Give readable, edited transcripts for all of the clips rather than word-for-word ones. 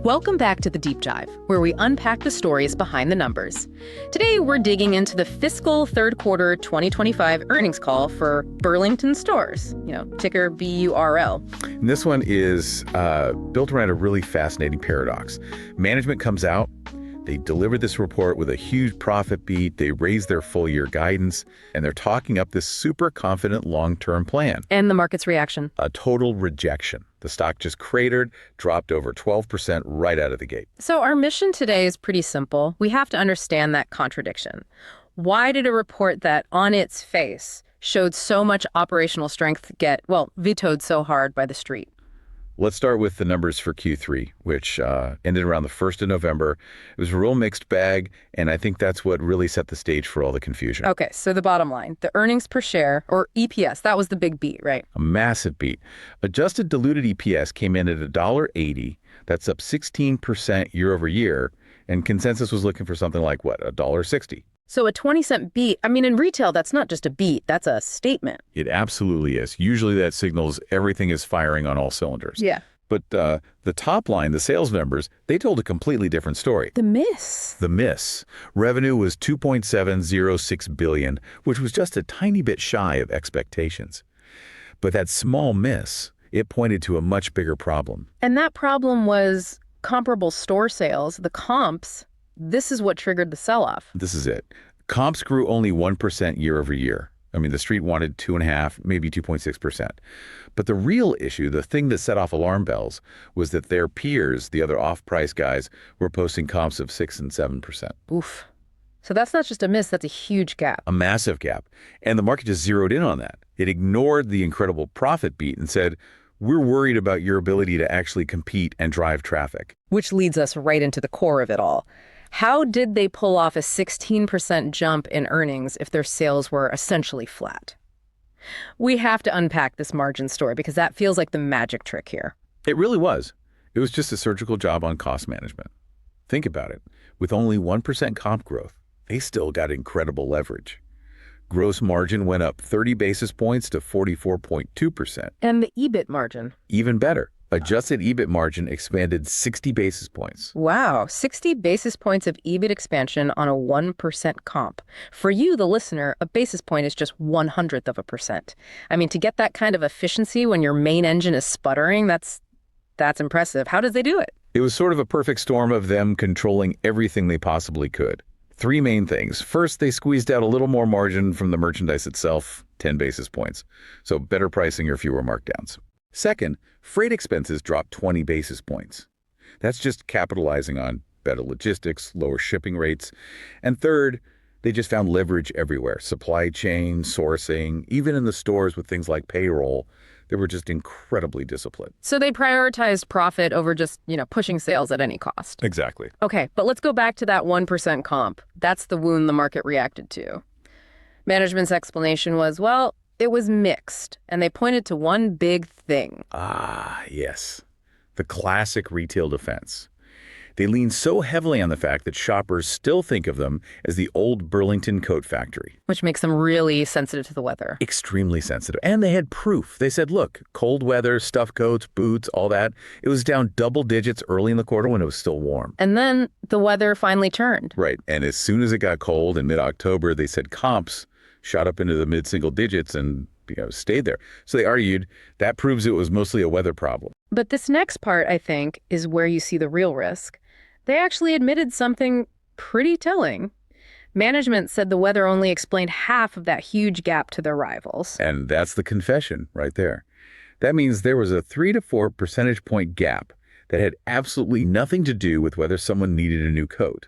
Welcome back to The Deep Dive, where we unpack the stories behind the numbers. Today, we're digging into the fiscal third quarter 2025 earnings call for Burlington Stores, ticker BURL. And this one is built around a really fascinating paradox. Management comes out, they delivered this report with a huge profit beat, they raised their full-year guidance, and they're talking up this super confident long-term plan. And the market's reaction? A total rejection. The stock just cratered, dropped over 12% right out of the gate. So our mission today is pretty simple. We have to understand that contradiction. Why did a report that, on its face, showed so much operational strength get, vetoed so hard by the street? Let's start with the numbers for Q3, which ended around the 1st of November. It was a real mixed bag, and I think that's what really set the stage for all the confusion. Okay, so the bottom line, the earnings per share, or EPS, that was the big beat, right? A massive beat. Adjusted diluted EPS came in at $1.80. That's up 16% year over year, and consensus was looking for something like, $1.60. So a 20-cent beat, in retail, that's not just a beat, that's a statement. It absolutely is. Usually that signals everything is firing on all cylinders. Yeah. But the top line, the sales numbers, they told a completely different story. The miss. The miss. Revenue was $2.706 billion, which was just a tiny bit shy of expectations. But that small miss, it pointed to a much bigger problem. And that problem was comparable store sales, the comps. This is what triggered the sell-off. This is it. Comps grew only 1% year over year. The street wanted 2.5%, maybe 2.6%. But the real issue, the thing that set off alarm bells, was that their peers, the other off-price guys, were posting comps of 6% and 7%. Oof. So that's not just a miss, that's a huge gap. A massive gap. And the market just zeroed in on that. It ignored the incredible profit beat and said, we're worried about your ability to actually compete and drive traffic. Which leads us right into the core of it all. How did they pull off a 16% jump in earnings if their sales were essentially flat? We have to unpack this margin story because that feels like the magic trick here. It really was. It was just a surgical job on cost management. Think about it. With only 1% comp growth, they still got incredible leverage. Gross margin went up 30 basis points to 44.2%. And the EBIT margin? Even better. Adjusted EBIT margin expanded 60 basis points. Wow, 60 basis points of EBIT expansion on a 1% comp. For you, the listener, a basis point is just 1/100th of a percent. To get that kind of efficiency when your main engine is sputtering, that's impressive. How did they do it? It was sort of a perfect storm of them controlling everything they possibly could. Three main things. First, they squeezed out a little more margin from the merchandise itself, 10 basis points. So better pricing or fewer markdowns. Second, freight expenses dropped 20 basis points. That's just capitalizing on better logistics, lower shipping rates. And third, they just found leverage everywhere. Supply chain, sourcing, even in the stores with things like payroll. They were just incredibly disciplined. So they prioritized profit over just, pushing sales at any cost. Exactly. Okay, but let's go back to that 1% comp. That's the wound the market reacted to. Management's explanation was, it was mixed, and they pointed to one big thing. Ah, yes. The classic retail defense. They lean so heavily on the fact that shoppers still think of them as the old Burlington Coat Factory. Which makes them really sensitive to the weather. Extremely sensitive. And they had proof. They said, look, cold weather, stuffed coats, boots, all that. It was down double digits early in the quarter when it was still warm. And then the weather finally turned. Right. And as soon as it got cold in mid-October, they said comps shot up into the mid-single digits and stayed there. So they argued that proves it was mostly a weather problem. But this next part, I think, is where you see the real risk. They actually admitted something pretty telling. Management said the weather only explained half of that huge gap to their rivals. And that's the confession right there. That means there was a 3 to 4 percentage point gap that had absolutely nothing to do with whether someone needed a new coat.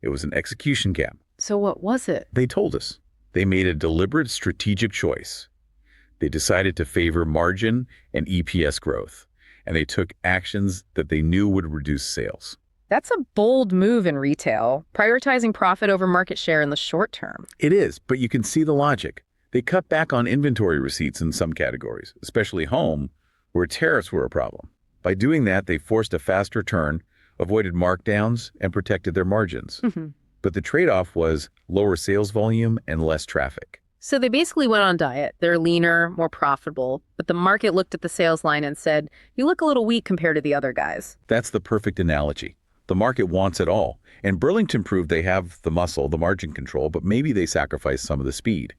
It was an execution gap. So what was it? They told us. They made a deliberate strategic choice. They decided to favor margin and EPS growth, and they took actions that they knew would reduce sales. That's a bold move in retail, prioritizing profit over market share in the short term. It is, but you can see the logic. They cut back on inventory receipts in some categories, especially home, where tariffs were a problem. By doing that, they forced a faster turn, avoided markdowns, and protected their margins. But the trade-off was lower sales volume and less traffic. So they basically went on diet. They're leaner, more profitable, but the market looked at the sales line and said, you look a little weak compared to the other guys. That's the perfect analogy. The market wants it all. And Burlington proved they have the muscle, the margin control, but maybe they sacrificed some of the speed.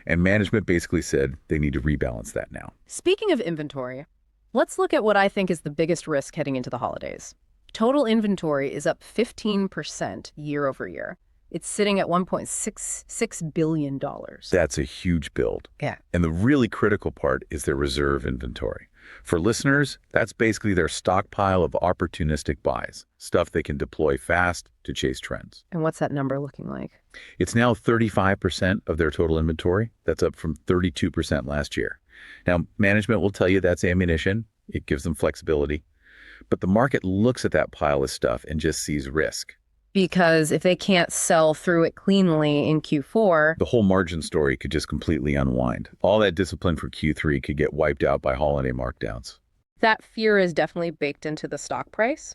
And management basically said they need to rebalance that now. Speaking of inventory, let's look at what I think is the biggest risk heading into the holidays. Total inventory is up 15% year over year. It's sitting at $1.66 billion. That's a huge build. Yeah. And the really critical part is their reserve inventory. For listeners, that's basically their stockpile of opportunistic buys, stuff they can deploy fast to chase trends. And what's that number looking like? It's now 35% of their total inventory. That's up from 32% last year. Now, management will tell you that's ammunition. It gives them flexibility. But the market looks at that pile of stuff and just sees risk. Because if they can't sell through it cleanly in Q4, The whole margin story could just completely unwind. All that discipline for Q3 could get wiped out by holiday markdowns. that fear is definitely baked into the stock price.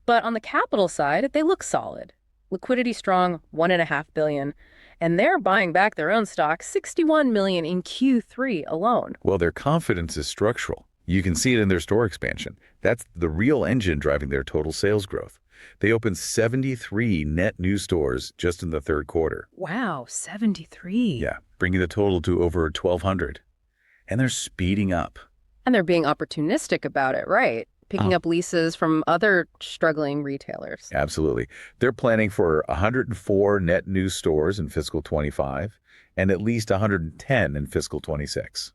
But on the capital side, they look solid. Liquidity strong, $1.5 billion. And they're buying back their own stock, $61 million in Q3 alone. Well, their confidence is structural. You can see it in their store expansion. That's the real engine driving their total sales growth. They opened 73 net new stores just in the third quarter. Wow, 73. Yeah, bringing the total to over 1,200. And they're speeding up. And they're being opportunistic about it, right? Picking up leases from other struggling retailers. Absolutely. They're planning for 104 net new stores in fiscal 25 and at least 110 in fiscal 26.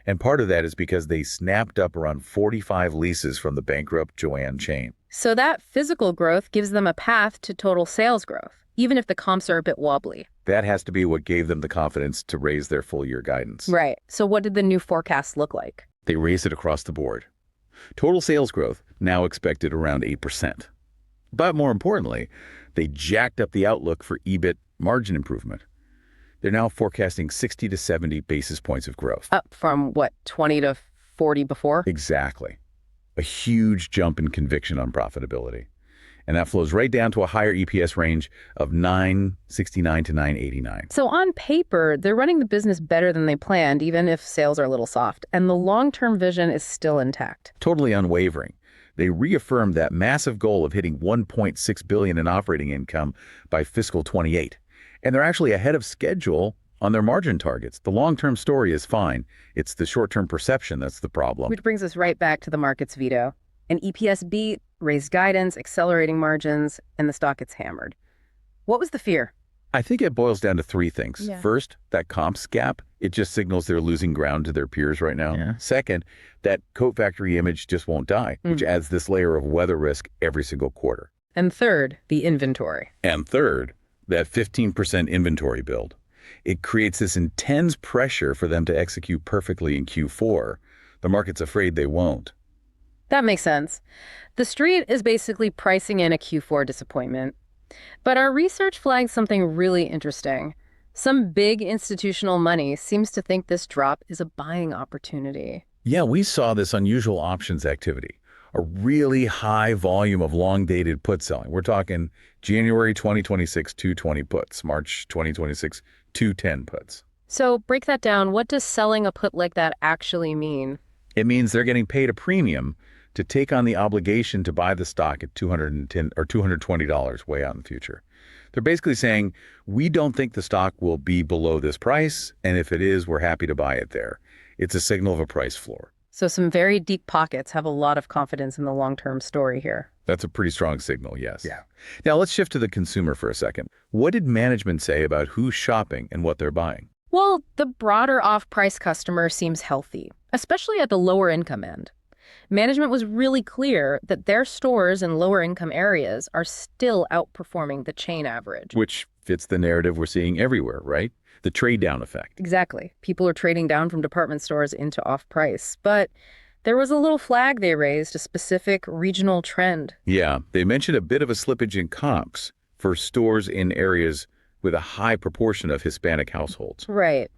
And part of that is because they snapped up around 45 leases from the bankrupt Joann chain. So that physical growth gives them a path to total sales growth, even if the comps are a bit wobbly. That has to be what gave them the confidence to raise their full year guidance. Right. So what did the new forecast look like? They raised it across the board. Total sales growth now expected around 8%. But more importantly, they jacked up the outlook for EBIT margin improvement. They're now forecasting 60 to 70 basis points of growth. Up from, what, 20 to 40 before? Exactly. A huge jump in conviction on profitability. And that flows right down to a higher EPS range of $9.69 to $9.89. So on paper, they're running the business better than they planned, even if sales are a little soft. And the long-term vision is still intact. Totally unwavering. They reaffirmed that massive goal of hitting $1.6 billion in operating income by fiscal 28. And they're actually ahead of schedule on their margin targets. The long-term story is fine. It's the short-term perception that's the problem. Which brings us right back to the market's veto. An EPS beat, raised guidance, accelerating margins, and the stock gets hammered. What was the fear? I think it boils down to three things. Yeah. First, that comps gap. It just signals they're losing ground to their peers right now. Yeah. Second, that Coat Factory image just won't die, which adds this layer of weather risk every single quarter. And third, the inventory. And third, that 15% inventory build. It creates this intense pressure for them to execute perfectly in Q4. The market's afraid they won't. That makes sense. The street is basically pricing in a Q4 disappointment. But our research flags something really interesting. Some big institutional money seems to think this drop is a buying opportunity. Yeah, we saw this unusual options activity, a really high volume of long-dated put selling. We're talking January 2026, 220 puts, March 2026, 210 puts. So break that down. What does selling a put like that actually mean? It means they're getting paid a premium to take on the obligation to buy the stock at $210 or $220 way out in the future. They're basically saying, we don't think the stock will be below this price, and if it is, we're happy to buy it there. It's a signal of a price floor. So some very deep pockets have a lot of confidence in the long-term story here. That's a pretty strong signal, yes. Yeah. Now let's shift to the consumer for a second. What did management say about who's shopping and what they're buying? Well, the broader off-price customer seems healthy, especially at the lower income end. Management was really clear that their stores in lower income areas are still outperforming the chain average. Which fits the narrative we're seeing everywhere, right? The trade-down effect. Exactly. People are trading down from department stores into off-price. But there was a little flag they raised, a specific regional trend. Yeah, they mentioned a bit of a slippage in comps for stores in areas with a high proportion of Hispanic households. Right.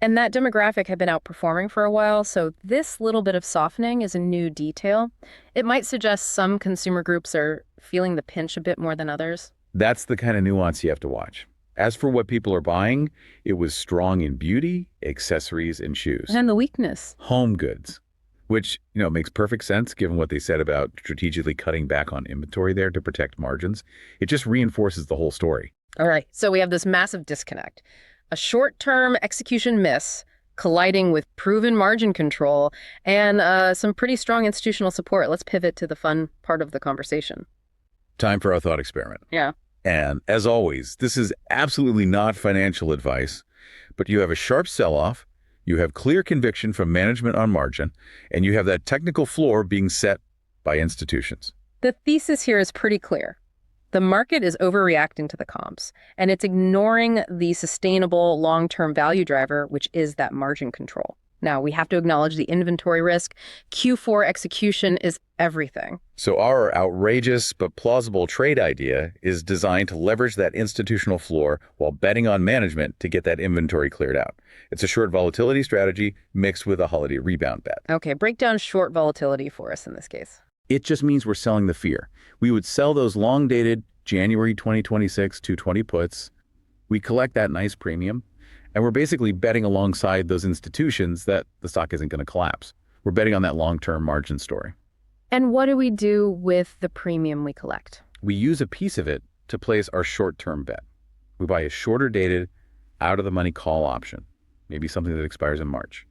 And that demographic had been outperforming for a while, so this little bit of softening is a new detail. It might suggest some consumer groups are feeling the pinch a bit more than others. That's the kind of nuance you have to watch. As for what people are buying, it was strong in beauty, accessories, and shoes. And the weakness. Home goods, which, makes perfect sense given what they said about strategically cutting back on inventory there to protect margins. It just reinforces the whole story. All right, so we have this massive disconnect. A short-term execution miss colliding with proven margin control and some pretty strong institutional support. Let's pivot to the fun part of the conversation. Time for our thought experiment. Yeah. And as always, this is absolutely not financial advice, but you have a sharp sell-off, you have clear conviction from management on margin, and you have that technical floor being set by institutions. The thesis here is pretty clear. The market is overreacting to the comps, and it's ignoring the sustainable long-term value driver, which is that margin control. Now, we have to acknowledge the inventory risk. Q4 execution is everything. So our outrageous but plausible trade idea is designed to leverage that institutional floor while betting on management to get that inventory cleared out. It's a short volatility strategy mixed with a holiday rebound bet. Okay, break down short volatility for us in this case. It just means we're selling the fear. We would sell those long-dated January 2026 220 puts. We collect that nice premium. And we're basically betting alongside those institutions that the stock isn't going to collapse. We're betting on that long-term margin story. And what do we do with the premium we collect? We use a piece of it to place our short-term bet. We buy a shorter-dated, out-of-the-money call option, maybe something that expires in March.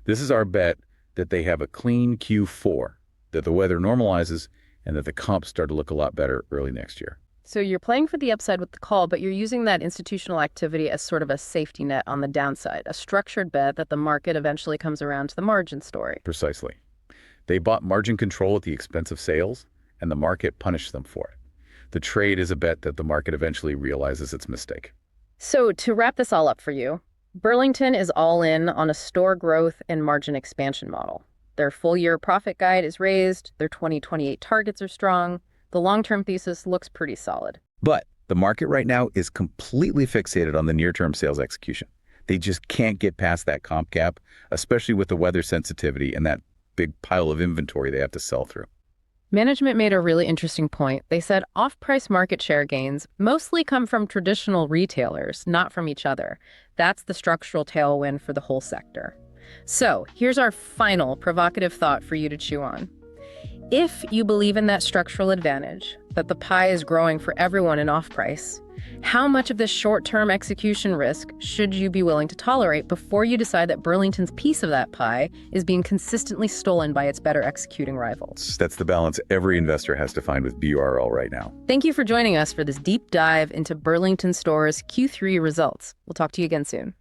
This is our bet that they have a clean Q4, that the weather normalizes, and that the comps start to look a lot better early next year. So you're playing for the upside with the call, but you're using that institutional activity as sort of a safety net on the downside, a structured bet that the market eventually comes around to the margin story. Precisely. They bought margin control at the expense of sales, and the market punished them for it. The trade is a bet that the market eventually realizes its mistake. So to wrap this all up for you, Burlington is all in on a store growth and margin expansion model. Their full-year profit guide is raised, their 2028 targets are strong. The long-term thesis looks pretty solid. But the market right now is completely fixated on the near-term sales execution. They just can't get past that comp gap, especially with the weather sensitivity and that big pile of inventory they have to sell through. Management made a really interesting point. They said off-price market share gains mostly come from traditional retailers, not from each other. That's the structural tailwind for the whole sector. So here's our final provocative thought for you to chew on. If you believe in that structural advantage, that the pie is growing for everyone in off-price, how much of this short-term execution risk should you be willing to tolerate before you decide that Burlington's piece of that pie is being consistently stolen by its better executing rivals? That's the balance every investor has to find with BURL right now. Thank you for joining us for this deep dive into Burlington Stores' Q3 results. We'll talk to you again soon.